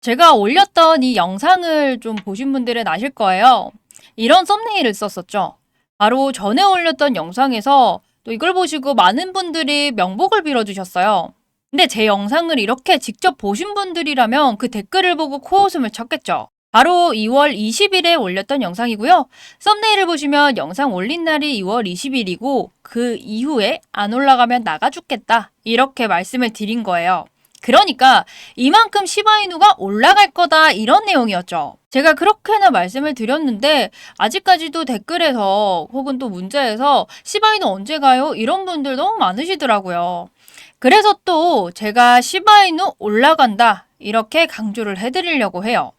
제가 올렸던 이 영상을 좀 보신 분들은 아실 거예요. 이런 썸네일을 썼었죠. 바로 전에 올렸던 영상에서 또 이걸 보시고 많은 분들이 명복을 빌어주셨어요. 근데 제 영상을 이렇게 직접 보신 분들이라면 그 댓글을 보고 코웃음을 쳤겠죠. 바로 2월 20일에 올렸던 영상이고요. 썸네일을 보시면 영상 올린 날이 2월 20일이고 그 이후에 안 올라가면 나가 죽겠다. 이렇게 말씀을 드린 거예요. 그러니까 이만큼 시바이누가 올라갈 거다 이런 내용이었죠. 제가 그렇게나 말씀을 드렸는데 아직까지도 댓글에서 혹은 또 문자에서 시바이누 언제 가요? 이런 분들 너무 많으시더라고요. 그래서 또 제가 시바이누 올라간다 이렇게 강조를 해드리려고 해요.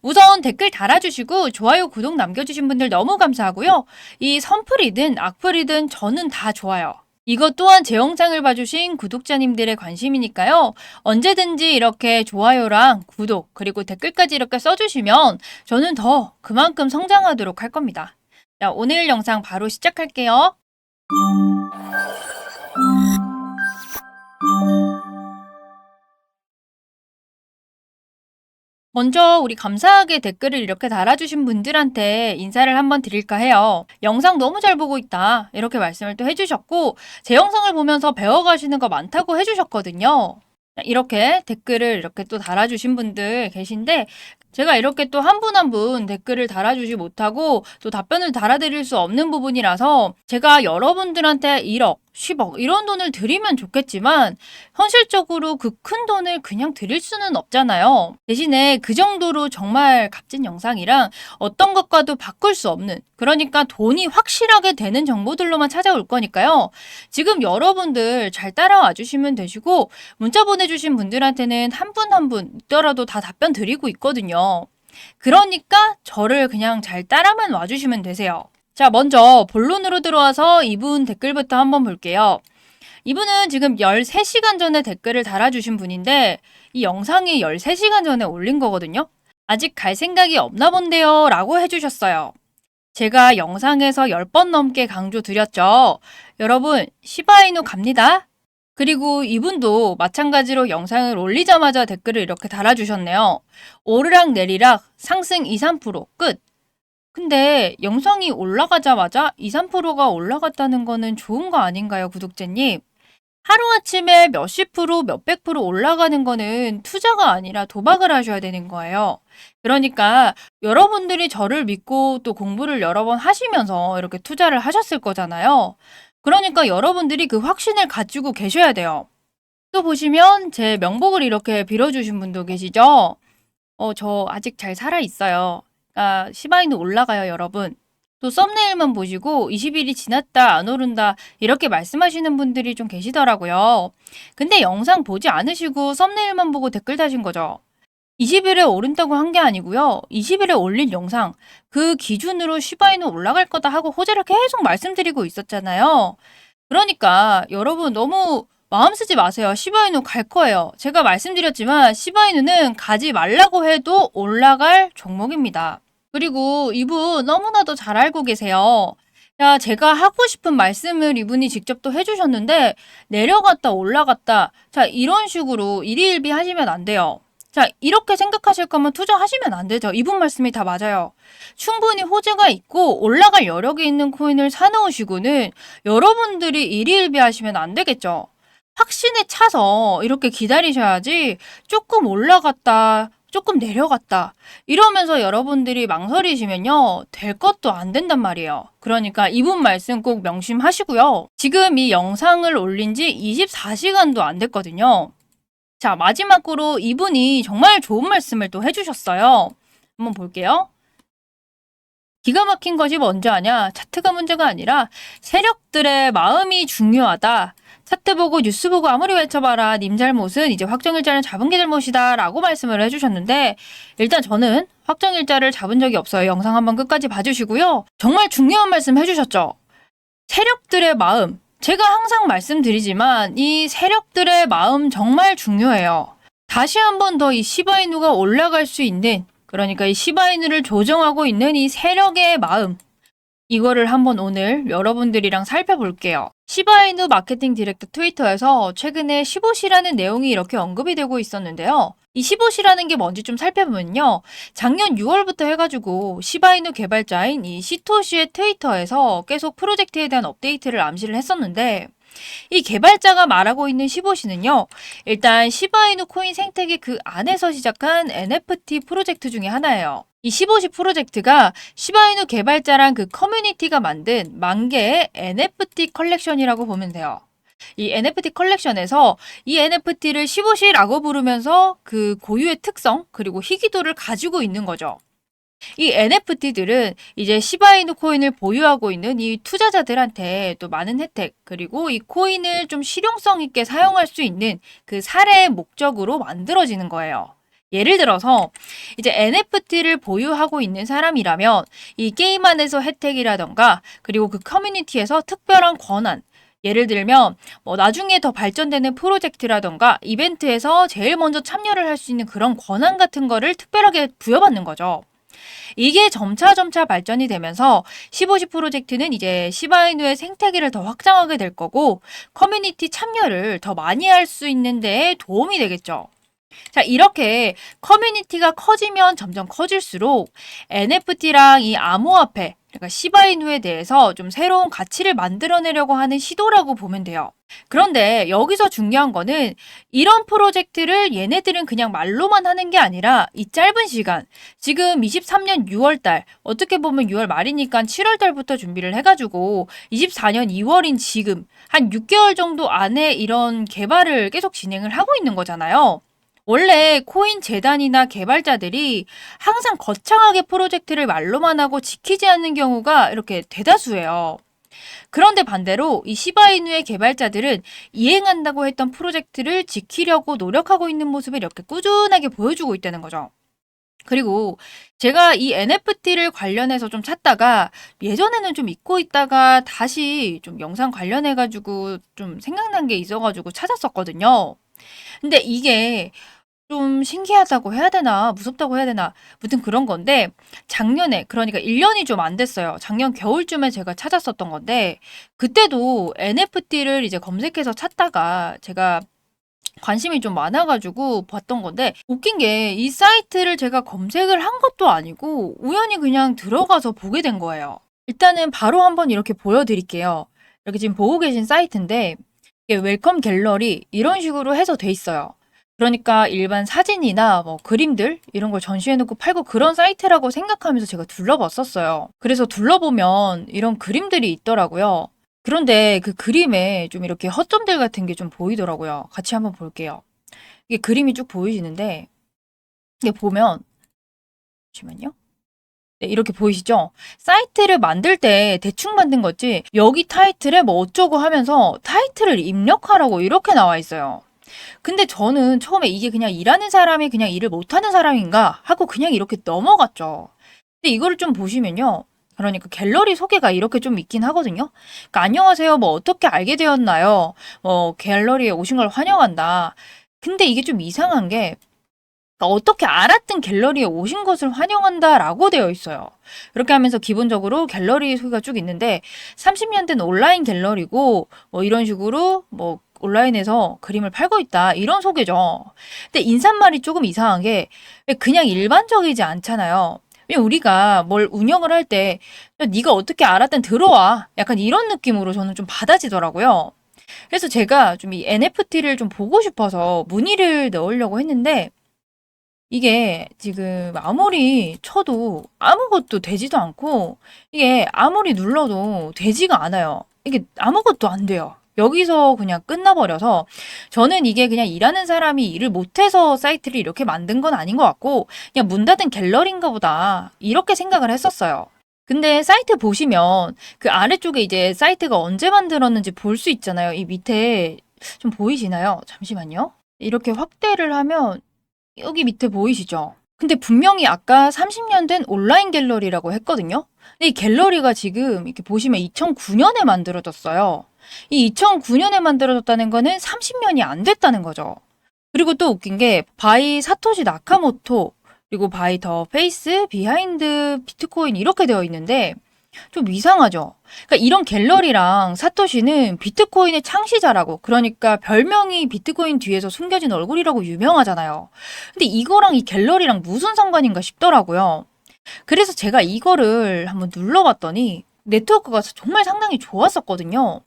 우선 댓글 달아주시고 좋아요, 구독 남겨주신 분들 너무 감사하고요. 이 선플이든 악플이든 저는 다 좋아요. 이것 또한 제 영상을 봐주신 구독자님들의 관심이니까요. 언제든지 이렇게 좋아요랑 구독 그리고 댓글까지 이렇게 써주시면 저는 더 그만큼 성장하도록 할 겁니다. 자, 오늘 영상 바로 시작할게요. 먼저 우리 감사하게 댓글을 이렇게 달아주신 분들한테 인사를 한번 드릴까 해요. 영상 너무 잘 보고 있다 이렇게 말씀을 또 해주셨고 제 영상을 보면서 배워가시는 거 많다고 해주셨거든요. 이렇게 댓글을 이렇게 또 달아주신 분들 계신데 제가 이렇게 또 한 분 한 분 댓글을 달아주지 못하고 또 답변을 달아드릴 수 없는 부분이라서 제가 여러분들한테 1억, 10억 이런 돈을 드리면 좋겠지만 현실적으로 그 큰 돈을 그냥 드릴 수는 없잖아요. 대신에 그 정도로 정말 값진 영상이랑 어떤 것과도 바꿀 수 없는 그러니까 돈이 확실하게 되는 정보들로만 찾아올 거니까요. 지금 여러분들 잘 따라와 주시면 되시고 문자 보내주신 분들한테는 한 분 한 분 있더라도 다 답변 드리고 있거든요. 그러니까 저를 그냥 잘 따라만 와주시면 되세요. 자, 먼저 본론으로 들어와서 이분 댓글부터 한번 볼게요. 이분은 지금 13시간 전에 댓글을 달아주신 분인데 이 영상이 13시간 전에 올린 거거든요. 아직 갈 생각이 없나 본데요 라고 해주셨어요. 제가 영상에서 10번 넘게 강조 드렸죠. 여러분 시바이누 갑니다. 그리고 이분도 마찬가지로 영상을 올리자마자 댓글을 이렇게 달아주셨네요. 오르락 내리락 상승 2, 3% 끝. 근데 영상이 올라가자마자 2, 3%가 올라갔다는 거는 좋은 거 아닌가요, 구독자님? 하루아침에 몇십 프로, 몇백 프로 올라가는 거는 투자가 아니라 도박을 하셔야 되는 거예요. 그러니까 여러분들이 저를 믿고 또 공부를 여러 번 하시면서 이렇게 투자를 하셨을 거잖아요. 그러니까 여러분들이 그 확신을 가지고 계셔야 돼요. 또 보시면 제 명복을 이렇게 빌어주신 분도 계시죠? 저 아직 잘 살아있어요. 시바이누 올라가요, 여러분. 또 썸네일만 보시고 20일이 지났다, 안 오른다 이렇게 말씀하시는 분들이 좀 계시더라고요. 근데 영상 보지 않으시고 썸네일만 보고 댓글 다신 거죠. 20일에 오른다고 한 게 아니고요. 20일에 올린 영상 그 기준으로 시바이누 올라갈 거다 하고 호재를 계속 말씀드리고 있었잖아요. 그러니까 여러분 너무 마음 쓰지 마세요. 시바이누 갈 거예요. 제가 말씀드렸지만 시바이누는 가지 말라고 해도 올라갈 종목입니다. 그리고 이분 너무나도 잘 알고 계세요. 야, 제가 하고 싶은 말씀을 이분이 직접 또 해주셨는데 내려갔다 올라갔다 자 이런 식으로 일희일비 하시면 안 돼요. 자 이렇게 생각하실 거면 투자하시면 안 되죠. 이분 말씀이 다 맞아요. 충분히 호재가 있고 올라갈 여력이 있는 코인을 사놓으시고는 여러분들이 일희일비 하시면 안 되겠죠. 확신에 차서 이렇게 기다리셔야지 조금 올라갔다 조금 내려갔다 이러면서 여러분들이 망설이시면요 될 것도 안 된단 말이에요. 그러니까 이분 말씀 꼭 명심하시고요. 지금 이 영상을 올린 지 24시간도 안 됐거든요. 자 마지막으로 이분이 정말 좋은 말씀을 또 해주셨어요. 한번 볼게요. 기가 막힌 것이 뭔지 아냐? 차트가 문제가 아니라 세력들의 마음이 중요하다. 차트 보고 뉴스 보고 아무리 외쳐봐라. 님 잘못은 이제 확정일자를 잡은 게 잘못이다 라고 말씀을 해주셨는데 일단 저는 확정일자를 잡은 적이 없어요. 영상 한번 끝까지 봐주시고요. 정말 중요한 말씀 해주셨죠. 세력들의 마음. 제가 항상 말씀드리지만 이 세력들의 마음 정말 중요해요. 다시 한번 더 이 시바이누가 올라갈 수 있는 그러니까 이 시바이누를 조정하고 있는 이 세력의 마음 이거를 한번 오늘 여러분들이랑 살펴볼게요. 시바이누 마케팅 디렉터 트위터에서 최근에 15시라는 내용이 이렇게 언급이 되고 있었는데요. 이 시봇이라는 게 뭔지 좀 살펴보면요. 작년 6월부터 해가지고 시바이누 개발자인 이 시토시의 트위터에서 계속 프로젝트에 대한 업데이트를 암시를 했었는데 이 개발자가 말하고 있는 시보시는요. 일단 시바이누 코인 생태계 그 안에서 시작한 NFT 프로젝트 중에 하나예요. 이 시보시 프로젝트가 시바이누 개발자랑 그 커뮤니티가 만든 만 개의 NFT 컬렉션이라고 보면 돼요. 이 NFT 컬렉션에서 이 NFT를 시보시라고 부르면서 그 고유의 특성 그리고 희귀도를 가지고 있는 거죠. 이 NFT들은 이제 시바이누 코인을 보유하고 있는 이 투자자들한테 또 많은 혜택, 그리고 이 코인을 좀 실용성 있게 사용할 수 있는 그 사례의 목적으로 만들어지는 거예요. 예를 들어서 이제 NFT를 보유하고 있는 사람이라면 이 게임 안에서 혜택이라던가 그리고 그 커뮤니티에서 특별한 권한, 예를 들면 뭐 나중에 더 발전되는 프로젝트라던가 이벤트에서 제일 먼저 참여를 할 수 있는 그런 권한 같은 거를 특별하게 부여받는 거죠. 이게 점차 발전이 되면서 시보시 프로젝트는 이제 시바이누의 생태계를 더 확장하게 될 거고 커뮤니티 참여를 더 많이 할 수 있는 데에 도움이 되겠죠. 자, 이렇게 커뮤니티가 커지면 점점 커질수록 NFT랑 이 암호화폐, 그러니까 시바이누에 대해서 좀 새로운 가치를 만들어내려고 하는 시도라고 보면 돼요. 그런데 여기서 중요한 거는 이런 프로젝트를 얘네들은 그냥 말로만 하는 게 아니라 이 짧은 시간, 지금 23년 6월 달, 어떻게 보면 6월 말이니까 7월 달부터 준비를 해가지고 24년 2월인 지금 한 6개월 정도 안에 이런 개발을 계속 진행을 하고 있는 거잖아요. 원래 코인 재단이나 개발자들이 항상 거창하게 프로젝트를 말로만 하고 지키지 않는 경우가 이렇게 대다수예요. 그런데 반대로 이 시바이누의 개발자들은 이행한다고 했던 프로젝트를 지키려고 노력하고 있는 모습을 이렇게 꾸준하게 보여주고 있다는 거죠. 그리고 제가 이 NFT를 관련해서 좀 찾다가 예전에는 좀 잊고 있다가 다시 좀 영상 관련해가지고 좀 생각난 게 있어가지고 찾았었거든요. 근데 이게 좀 신기하다고 해야 되나 무섭다고 해야 되나 무튼 그런 건데 작년에 그러니까 1년이 좀 안 됐어요. 작년 겨울쯤에 제가 찾았었던 건데 그때도 NFT를 이제 검색해서 찾다가 제가 관심이 좀 많아가지고 봤던 건데 웃긴 게 이 사이트를 제가 검색을 한 것도 아니고 우연히 그냥 들어가서 보게 된 거예요. 일단은 바로 한번 이렇게 보여드릴게요. 이렇게 지금 보고 계신 사이트인데 이게 웰컴 갤러리 이런 식으로 해서 돼 있어요. 그러니까 일반 사진이나 뭐 그림들 이런 걸 전시해놓고 팔고 그런 사이트라고 생각하면서 제가 둘러봤었어요. 그래서 둘러보면 이런 그림들이 있더라고요. 그런데 그 그림에 좀 이렇게 허점들 같은 게 좀 보이더라고요. 같이 한번 볼게요. 이게 그림이 쭉 보이시는데 이게 보면 잠시만요. 네, 이렇게 보이시죠? 사이트를 만들 때 대충 만든 거지 여기 타이틀에 뭐 어쩌고 하면서 타이틀을 입력하라고 이렇게 나와 있어요. 근데 저는 처음에 이게 그냥 일하는 사람이 그냥 일을 못하는 사람인가 하고 그냥 이렇게 넘어갔죠. 근데 이거를 좀 보시면요. 그러니까 갤러리 소개가 이렇게 좀 있긴 하거든요. 그러니까 안녕하세요. 뭐 어떻게 알게 되었나요? 뭐 갤러리에 오신 걸 환영한다. 근데 이게 좀 이상한 게 그러니까 어떻게 알았든 갤러리에 오신 것을 환영한다라고 되어 있어요. 이렇게 하면서 기본적으로 갤러리 소개가 쭉 있는데 30년 된 온라인 갤러리고 뭐 이런 식으로 뭐 온라인에서 그림을 팔고 있다 이런 소개죠. 근데 인사말이 조금 이상한 게 그냥 일반적이지 않잖아요. 왜냐면 우리가 뭘 운영을 할 때 네가 어떻게 알았든 들어와 약간 이런 느낌으로 저는 좀 받아지더라고요. 그래서 제가 좀 이 NFT를 좀 보고 싶어서 문의를 넣으려고 했는데 이게 지금 아무리 쳐도 아무것도 되지도 않고 이게 아무리 눌러도 되지가 않아요. 이게 아무것도 안 돼요. 여기서 그냥 끝나버려서 저는 이게 그냥 일하는 사람이 일을 못해서 사이트를 이렇게 만든 건 아닌 것 같고 그냥 문 닫은 갤러리인가 보다 이렇게 생각을 했었어요. 근데 사이트 보시면 그 아래쪽에 이제 사이트가 언제 만들었는지 볼 수 있잖아요. 이 밑에 좀 보이시나요? 잠시만요. 이렇게 확대를 하면 여기 밑에 보이시죠? 근데 분명히 아까 30년 된 온라인 갤러리라고 했거든요. 근데 이 갤러리가 지금 이렇게 보시면 2009년에 만들어졌어요. 이 2009년에 만들어졌다는 거는 30년이 안 됐다는 거죠. 그리고 또 웃긴 게 바이 사토시 나카모토 그리고 바이 더 페이스 비하인드 비트코인 이렇게 되어 있는데 좀 이상하죠? 그러니까 이런 갤러리랑 사토시는 비트코인의 창시자라고, 그러니까 별명이 비트코인 뒤에서 숨겨진 얼굴이라고 유명하잖아요. 근데 이거랑 이 갤러리랑 무슨 상관인가 싶더라고요. 그래서 제가 이거를 한번 눌러봤더니 네트워크가 정말 상당히 좋았었거든요.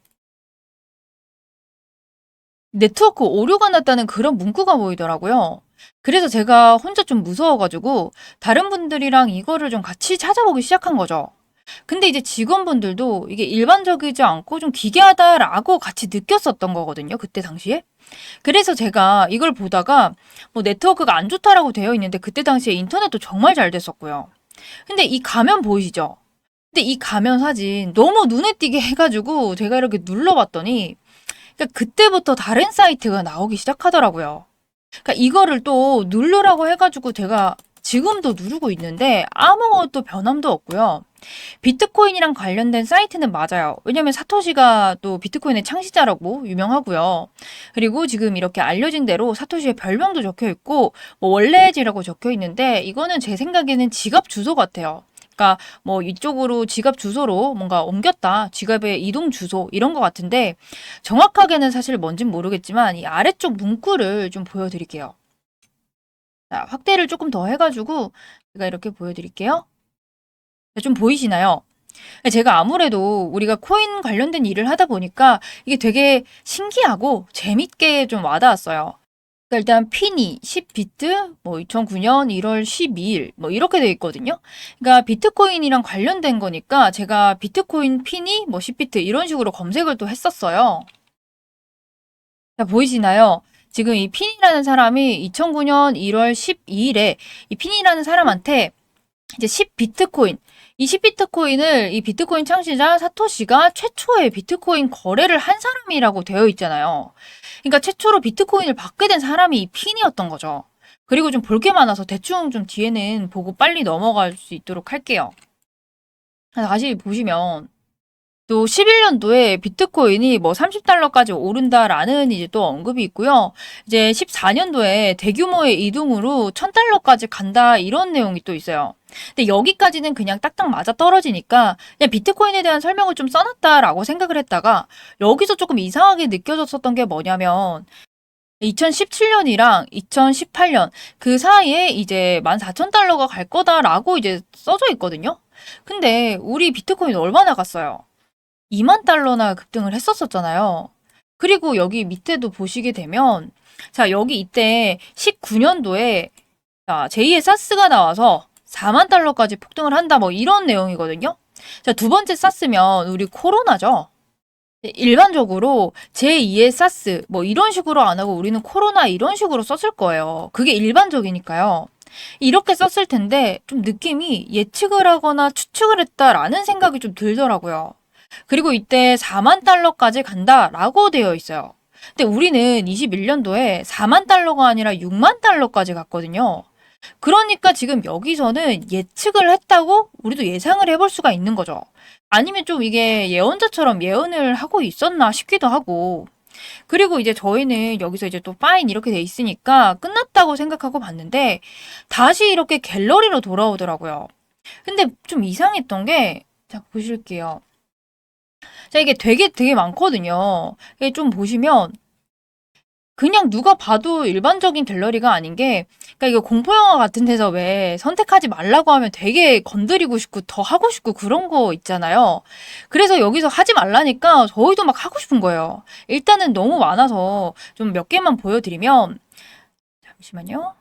네트워크 오류가 났다는 그런 문구가 보이더라고요. 그래서 제가 혼자 좀 무서워가지고 다른 분들이랑 이거를 좀 같이 찾아보기 시작한 거죠. 근데 이제 직원분들도 이게 일반적이지 않고 좀 기괴하다라고 같이 느꼈었던 거거든요. 그때 당시에. 그래서 제가 이걸 보다가 뭐 네트워크가 안 좋다라고 되어 있는데 그때 당시에 인터넷도 정말 잘 됐었고요. 근데 이 가면 보이시죠? 근데 이 가면 사진 너무 눈에 띄게 해가지고 제가 이렇게 눌러봤더니 그러니까 그때부터 다른 사이트가 나오기 시작하더라고요. 그러니까 이거를 또 누르라고 해가지고 제가 지금도 누르고 있는데 아무것도 변함도 없고요. 비트코인이랑 관련된 사이트는 맞아요. 왜냐면 사토시가 또 비트코인의 창시자라고 유명하고요. 그리고 지금 이렇게 알려진 대로 사토시의 별명도 적혀 있고 뭐 원래지라고 적혀 있는데 이거는 제 생각에는 지갑 주소 같아요. 그러니까 뭐 이쪽으로 지갑 주소로 뭔가 옮겼다. 지갑의 이동 주소 이런 것 같은데 정확하게는 사실 뭔진 모르겠지만 이 아래쪽 문구를 좀 보여드릴게요. 자, 확대를 조금 더 해가지고 제가 이렇게 보여드릴게요. 좀 보이시나요? 제가 아무래도 우리가 코인 관련된 일을 하다 보니까 이게 되게 신기하고 재밌게 좀 와닿았어요. 그러니까 일단 피니 10비트 뭐 2009년 1월 12일 뭐 이렇게 돼 있거든요. 그러니까 비트코인이랑 관련된 거니까 제가 비트코인 피니 뭐 10비트 이런 식으로 검색을 또 했었어요. 자, 보이시나요? 지금 이 핀이라는 사람이 2009년 1월 12일에 이 핀이라는 사람한테 이제 10비트코인, 이 10비트코인을 이 비트코인 창시자 사토시가 최초의 비트코인 거래를 한 사람이라고 되어 있잖아요. 그러니까 최초로 비트코인을 받게 된 사람이 이 핀이었던 거죠. 그리고 좀 볼 게 많아서 대충 좀 뒤에는 보고 빨리 넘어갈 수 있도록 할게요. 다시 보시면 또 11년도에 비트코인이 뭐 30달러까지 오른다라는 이제 또 언급이 있고요. 이제 14년도에 대규모의 이동으로 1000달러까지 간다 이런 내용이 또 있어요. 근데 여기까지는 그냥 딱딱 맞아 떨어지니까 그냥 비트코인에 대한 설명을 좀 써놨다라고 생각을 했다가 여기서 조금 이상하게 느껴졌었던 게 뭐냐면 2017년이랑 2018년 그 사이에 이제 14,000달러가 갈 거다라고 이제 써져 있거든요. 근데 우리 비트코인 얼마나 갔어요? 2만 달러나 급등을 했었었잖아요. 그리고 여기 밑에도 보시게 되면 자, 여기 이때 19년도에 자, 제2의 사스가 나와서 4만 달러까지 폭등을 한다 뭐 이런 내용이거든요. 자, 두 번째 사스면 우리 코로나죠. 일반적으로 제2의 사스 뭐 이런 식으로 안 하고 우리는 코로나 이런 식으로 썼을 거예요. 그게 일반적이니까요. 이렇게 썼을 텐데 좀 느낌이 예측을 하거나 추측을 했다라는 생각이 좀 들더라고요. 그리고 이때 4만 달러까지 간다라고 되어 있어요. 근데 우리는 21년도에 4만 달러가 아니라 6만 달러까지 갔거든요. 그러니까 지금 여기서는 예측을 했다고 우리도 예상을 해볼 수가 있는 거죠. 아니면 좀 이게 예언자처럼 예언을 하고 있었나 싶기도 하고. 그리고 이제 저희는 여기서 이제 또 파인 이렇게 돼 있으니까 끝났다고 생각하고 봤는데 다시 이렇게 갤러리로 돌아오더라고요. 근데 좀 이상했던 게, 자, 보실게요. 자, 이게 되게 많거든요. 이게 좀 보시면 그냥 누가 봐도 일반적인 갤러리가 아닌 게, 그러니까 이거 공포영화 같은 데서 왜 선택하지 말라고 하면 되게 건드리고 싶고 더 하고 싶고 그런 거 있잖아요. 그래서 여기서 하지 말라니까 저희도 막 하고 싶은 거예요. 일단은 너무 많아서 좀 몇 개만 보여드리면, 잠시만요.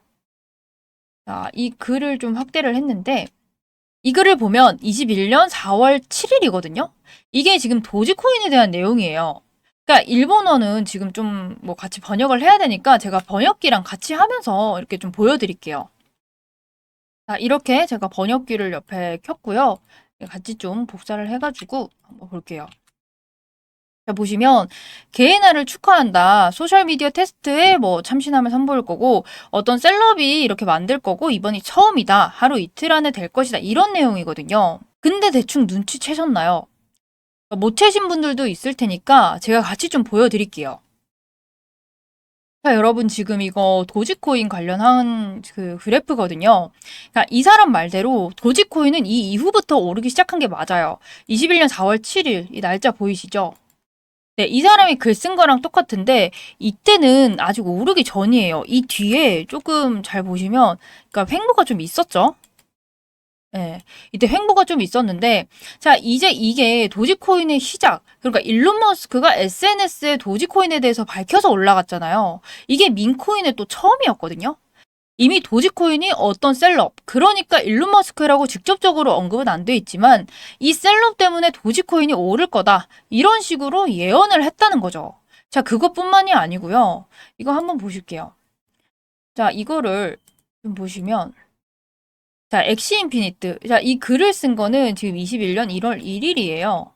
자, 이 글을 좀 확대를 했는데, 이 글을 보면 21년 4월 7일이거든요. 이게 지금 도지코인에 대한 내용이에요. 그러니까 일본어는 지금 좀 뭐 같이 번역을 해야 되니까 제가 번역기랑 같이 하면서 이렇게 좀 보여드릴게요. 자, 이렇게 제가 번역기를 옆에 켰고요. 같이 좀 복사를 해가지고 한번 볼게요. 자, 보시면 개인화를 축하한다. 소셜미디어 테스트에 뭐 참신함을 선보일 거고 어떤 셀럽이 이렇게 만들 거고 이번이 처음이다. 하루 이틀 안에 될 것이다. 이런 내용이거든요. 근데 대충 눈치채셨나요? 못 채신 분들도 있을 테니까 제가 같이 좀 보여드릴게요. 자, 여러분 지금 이거 도지코인 관련한 그 그래프거든요. 그러니까 이 사람 말대로 도지코인은 이 이후부터 오르기 시작한 게 맞아요. 21년 4월 7일 이 날짜 보이시죠? 네, 이 사람이 글 쓴 거랑 똑같은데 이때는 아직 오르기 전이에요. 이 뒤에 조금 잘 보시면 그러니까 횡보가 좀 있었죠. 예. 이때 횡보가 좀 있었는데 자, 이제 이게 도지코인의 시작. 그러니까 일론 머스크가 SNS에 도지코인에 대해서 밝혀서 올라갔잖아요. 이게 민코인의 또 처음이었거든요. 이미 도지코인이 어떤 셀럽, 그러니까 일론 머스크라고 직접적으로 언급은 안 돼 있지만 이 셀럽 때문에 도지코인이 오를 거다. 이런 식으로 예언을 했다는 거죠. 자, 그것뿐만이 아니고요. 이거 한번 보실게요. 자, 이거를 좀 보시면 자, 엑시 인피니트. 자, 이 글을 쓴 거는 지금 21년 1월 1일이에요.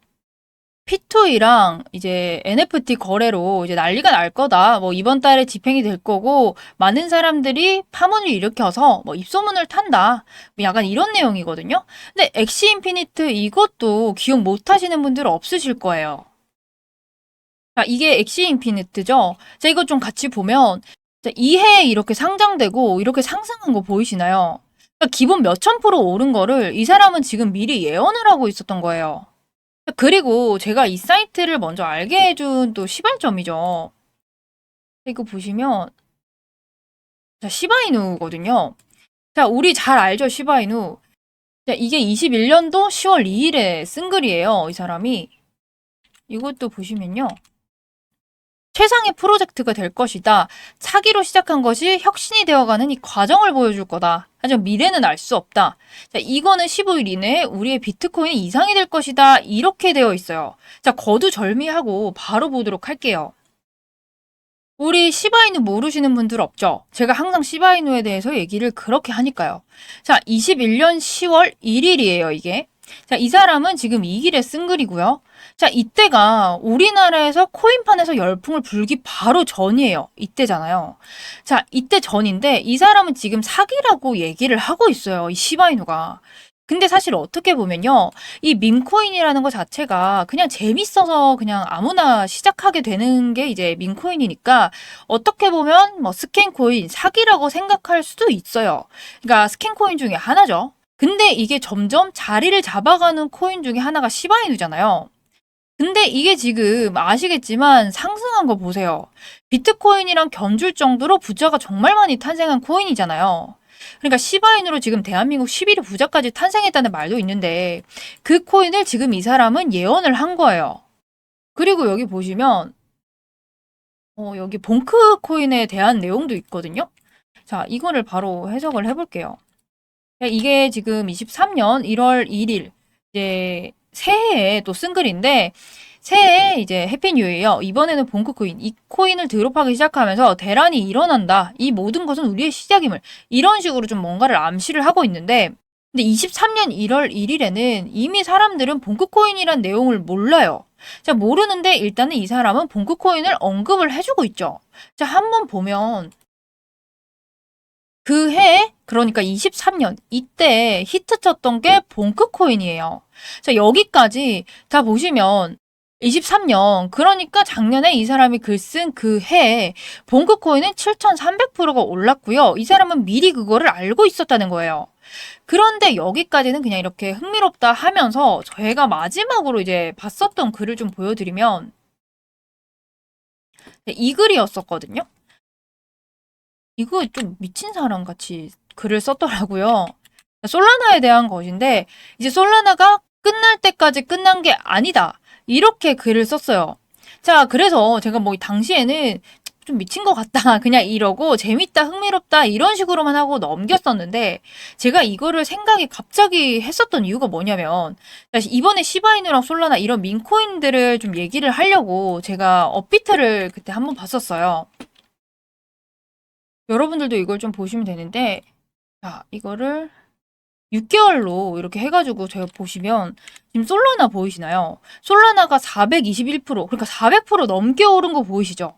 P2E랑 이제 NFT 거래로 이제 난리가 날 거다. 뭐 이번 달에 집행이 될 거고 많은 사람들이 파문을 일으켜서 뭐 입소문을 탄다. 뭐 약간 이런 내용이거든요. 근데 엑시 인피니트 이것도 기억 못 하시는 분들 없으실 거예요. 자, 이게 엑시 인피니트죠. 자, 이거 좀 같이 보면 자, 이 해에 이렇게 상장되고 이렇게 상승한 거 보이시나요? 그러니까 기본 몇천 프로 오른 거를 이 사람은 지금 미리 예언을 하고 있었던 거예요. 그리고 제가 이 사이트를 먼저 알게 해준 또 시발점이죠. 이거 보시면 자, 시바이누거든요. 자, 우리 잘 알죠, 시바이누. 자, 이게 21년도 10월 2일에 쓴 글이에요, 이 사람이. 이것도 보시면요. 최상의 프로젝트가 될 것이다. 차기로 시작한 것이 혁신이 되어가는 이 과정을 보여줄 거다. 하지만 미래는 알 수 없다. 자, 이거는 15일 이내에 우리의 비트코인이 이상이 될 것이다. 이렇게 되어 있어요. 자, 거두절미하고 바로 보도록 할게요. 우리 시바이누 모르시는 분들 없죠? 제가 항상 시바이누에 대해서 얘기를 그렇게 하니까요. 자, 21년 10월 1일이에요, 이게. 자, 이 사람은 지금 이 길에 쓴 글이고요. 자, 이때가 우리나라에서 코인판에서 열풍을 불기 바로 전이에요. 이때잖아요. 자, 이때 전인데 이 사람은 지금 사기라고 얘기를 하고 있어요. 이 시바이누가. 근데 사실 어떻게 보면요. 이 밈코인이라는 것 자체가 그냥 재밌어서 그냥 아무나 시작하게 되는 게 이제 밈코인이니까 어떻게 보면 뭐 스캔코인, 사기라고 생각할 수도 있어요. 그러니까 스캔코인 중에 하나죠. 근데 이게 점점 자리를 잡아가는 코인 중에 하나가 시바이누잖아요. 근데 이게 지금 아시겠지만 상승한 거 보세요. 비트코인이랑 견줄 정도로 부자가 정말 많이 탄생한 코인이잖아요. 그러니까 시바인으로 지금 대한민국 11위 부자까지 탄생했다는 말도 있는데 그 코인을 지금 이 사람은 예언을 한 거예요. 그리고 여기 보시면 여기 봉크 코인에 대한 내용도 있거든요. 자, 이거를 바로 해석을 해볼게요. 이게 지금 23년 1월 1일 이제 새해에 또 쓴 글인데 새해 이제 해피 뉴 이어 이번에는 봉크 코인 이 코인을 드롭하기 시작하면서 대란이 일어난다. 이 모든 것은 우리의 시작임을 이런 식으로 좀 뭔가를 암시를 하고 있는데 근데 23년 1월 1일에는 이미 사람들은 봉크 코인이란 내용을 몰라요. 자, 모르는데 일단은 이 사람은 봉크 코인을 언급을 해주고 있죠. 자, 한번 보면 그 해, 그러니까 23년, 이때 히트 쳤던 게 봉크코인이에요. 자, 여기까지 다 보시면 23년, 그러니까 작년에 이 사람이 글 쓴 그 해에 봉크코인은 7,300%가 올랐고요. 이 사람은 미리 그거를 알고 있었다는 거예요. 그런데 여기까지는 그냥 이렇게 흥미롭다 하면서 제가 마지막으로 이제 봤었던 글을 좀 보여드리면 이 글이었었거든요. 이거 좀 미친 사람 같이 글을 썼더라고요. 솔라나에 대한 것인데 이제 솔라나가 끝날 때까지 끝난 게 아니다. 이렇게 글을 썼어요. 자, 그래서 제가 뭐 당시에는 좀 미친 것 같다. 그냥 이러고 재밌다, 흥미롭다 이런 식으로만 하고 넘겼었는데 제가 이거를 생각이 갑자기 했었던 이유가 뭐냐면 이번에 시바이누랑 솔라나 이런 민코인들을 좀 얘기를 하려고 제가 업비트를 그때 한번 봤었어요. 여러분들도 이걸 좀 보시면 되는데 자, 이거를 6개월로 이렇게 해가지고 제가 보시면 지금 솔라나 보이시나요? 솔라나가 421% 그러니까 400% 넘게 오른 거 보이시죠?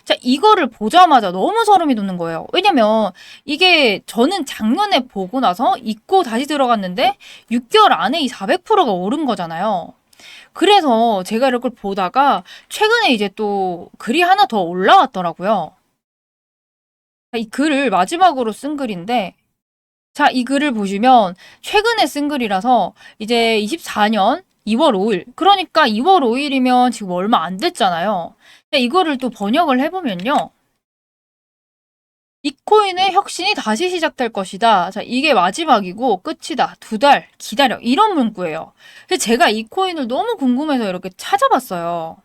자, 이거를 보자마자 너무 소름이 돋는 거예요. 왜냐면 이게 저는 작년에 보고 나서 잊고 다시 들어갔는데 6개월 안에 이 400%가 오른 거잖아요. 그래서 제가 이걸 보다가 최근에 이제 또 글이 하나 더 올라왔더라고요. 이 글을 마지막으로 쓴 글인데, 자, 이 글을 보시면 최근에 쓴 글이라서 이제 24년 2월 5일. 그러니까 2월 5일이면 지금 얼마 안 됐잖아요. 근데 이거를 또 번역을 해보면요. 비트코인의 혁신이 다시 시작될 것이다. 자, 이게 마지막이고 끝이다. 2달 기다려. 이런 문구예요. 근데 제가 이 코인을 너무 궁금해서 이렇게 찾아봤어요.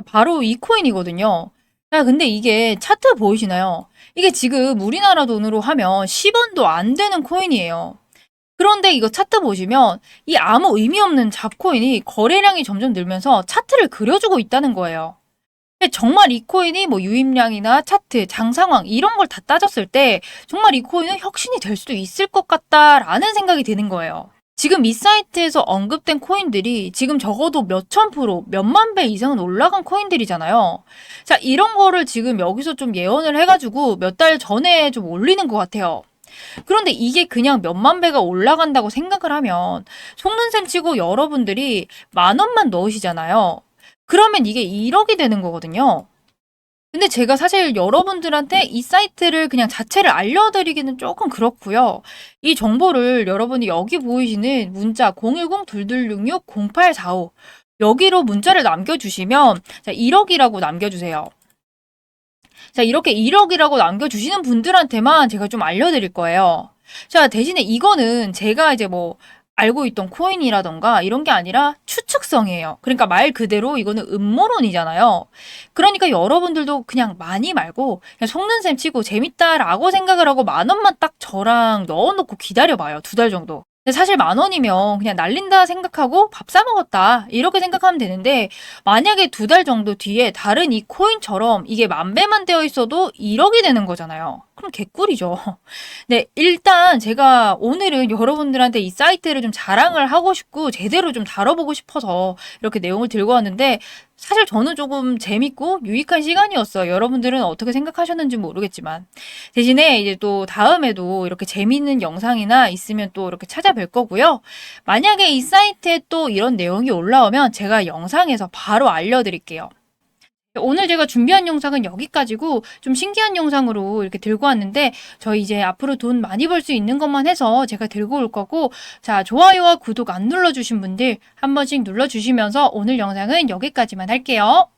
바로 이 코인이거든요. 야, 근데 이게 차트 보이시나요? 이게 지금 우리나라 돈으로 하면 10원도 안 되는 코인이에요. 그런데 이거 차트 보시면 이 아무 의미 없는 잡코인이 거래량이 점점 늘면서 차트를 그려주고 있다는 거예요. 근데 정말 이 코인이 뭐 유입량이나 차트, 장 상황 이런 걸 다 따졌을 때 정말 이 코인은 혁신이 될 수도 있을 것 같다라는 생각이 드는 거예요. 지금 이 사이트에서 언급된 코인들이 지금 적어도 몇천 프로, 몇만 배 이상은 올라간 코인들이잖아요. 자, 이런 거를 지금 여기서 좀 예언을 해가지고 몇 달 전에 좀 올리는 것 같아요. 그런데 이게 그냥 몇만 배가 올라간다고 생각을 하면 속는 셈 치고 여러분들이 10,000원만 넣으시잖아요. 그러면 이게 1억이 되는 거거든요. 근데 제가 사실 여러분들한테 이 사이트를 그냥 자체를 알려드리기는 조금 그렇고요. 이 정보를 여러분이 여기 보이시는 문자 010-2266-0845 여기로 문자를 남겨주시면 1억이라고 남겨주세요. 자, 이렇게 1억이라고 남겨주시는 분들한테만 제가 좀 알려드릴 거예요. 자, 대신에 이거는 제가 이제 뭐 알고 있던 코인이라던가 이런 게 아니라 추측성이에요. 그러니까 말 그대로 이거는 음모론이잖아요. 그러니까 여러분들도 그냥 많이 말고 그냥 속는 셈 치고 재밌다라고 생각을 하고 10,000원만 딱 저랑 넣어놓고 기다려봐요. 2달 정도. 근데 사실 10,000원이면 그냥 날린다 생각하고 밥 사 먹었다 이렇게 생각하면 되는데 만약에 2달 정도 뒤에 다른 이 코인처럼 이게 10,000배만 되어 있어도 1억이 되는 거잖아요. 그럼 개꿀이죠. 네, 일단 제가 오늘은 여러분들한테 이 사이트를 좀 자랑을 하고 싶고 제대로 좀 다뤄보고 싶어서 이렇게 내용을 들고 왔는데 사실 저는 조금 재밌고 유익한 시간이었어요. 여러분들은 어떻게 생각하셨는지 모르겠지만. 대신에 이제 또 다음에도 이렇게 재밌는 영상이나 있으면 또 이렇게 찾아뵐 거고요. 만약에 이 사이트에 또 이런 내용이 올라오면 제가 영상에서 바로 알려드릴게요. 오늘 제가 준비한 영상은 여기까지고 좀 신기한 영상으로 이렇게 들고 왔는데 저희 이제 앞으로 돈 많이 벌 수 있는 것만 해서 제가 들고 올 거고 자, 좋아요와 구독 안 눌러주신 분들 한 번씩 눌러주시면서 오늘 영상은 여기까지만 할게요.